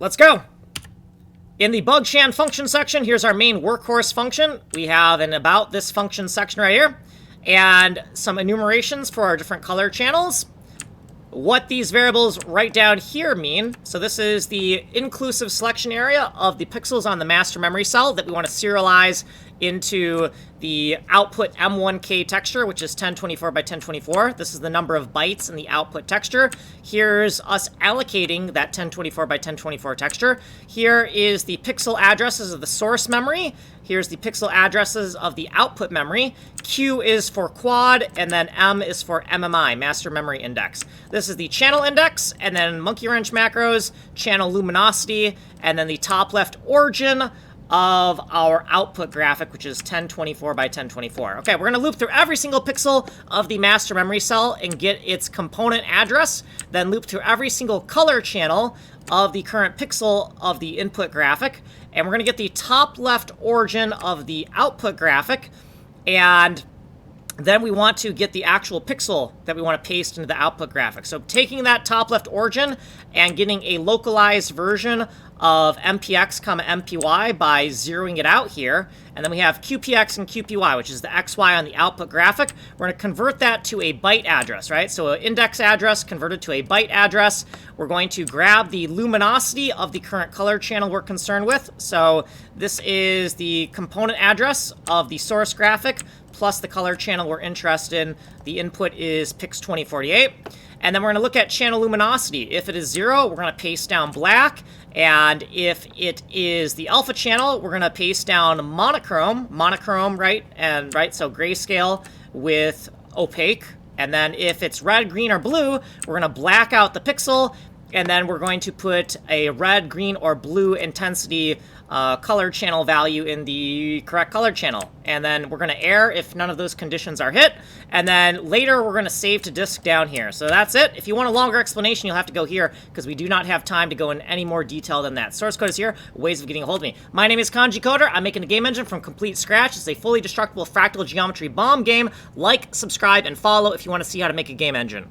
let's go. In the BugShan function section, here's our main workhorse function. We have an about this function section right here, and some enumerations for our different color channels. What these variables right down here mean, so this is the inclusive selection area of the pixels on the master memory cell that we want to serialize into the output M1K texture, which is 1024 by 1024. This is the number of bytes in the output texture. Here's us allocating that 1024 by 1024 texture. Here is the pixel addresses of the source memory. Here's the pixel addresses of the output memory. Q is for quad, and then M is for MMI, master memory index. This is the channel index, and then monkey wrench macros, channel luminosity, and then the top left origin of our output graphic, which is 1024 by 1024. Okay, we're gonna loop through every single pixel of the master memory cell and get its component address, then loop through every single color channel of the current pixel of the input graphic, and we're gonna get the top left origin of the output graphic, and then we want to get the actual pixel that we want to paste into the output graphic. So taking that top left origin and getting a localized version of MPX, MPY by zeroing it out here. And then we have QPX and QPY, which is the XY on the output graphic. We're going to convert that to a byte address, right? So an index address converted to a byte address. We're going to grab the luminosity of the current color channel we're concerned with. So this is the component address of the source graphic plus the color channel we're interested in. The input is Pix2048. And then we're going to look at channel luminosity. If it is 0, we're going to paste down black. And if it is the alpha channel, we're going to paste down monochrome, right? And right, so grayscale with opaque. And then if it's red, green, or blue, we're going to black out the pixel. And then we're going to put a red, green, or blue intensity color channel value in the correct color channel. And then we're going to error if none of those conditions are hit. And then later we're going to save to disk down here. So that's it. If you want a longer explanation, you'll have to go here because we do not have time to go in any more detail than that. Source code is here. Ways of getting a hold of me. My name is Kanji Coder. I'm making a game engine from complete scratch. It's a fully destructible fractal geometry bomb game. Like, subscribe, and follow if you want to see how to make a game engine.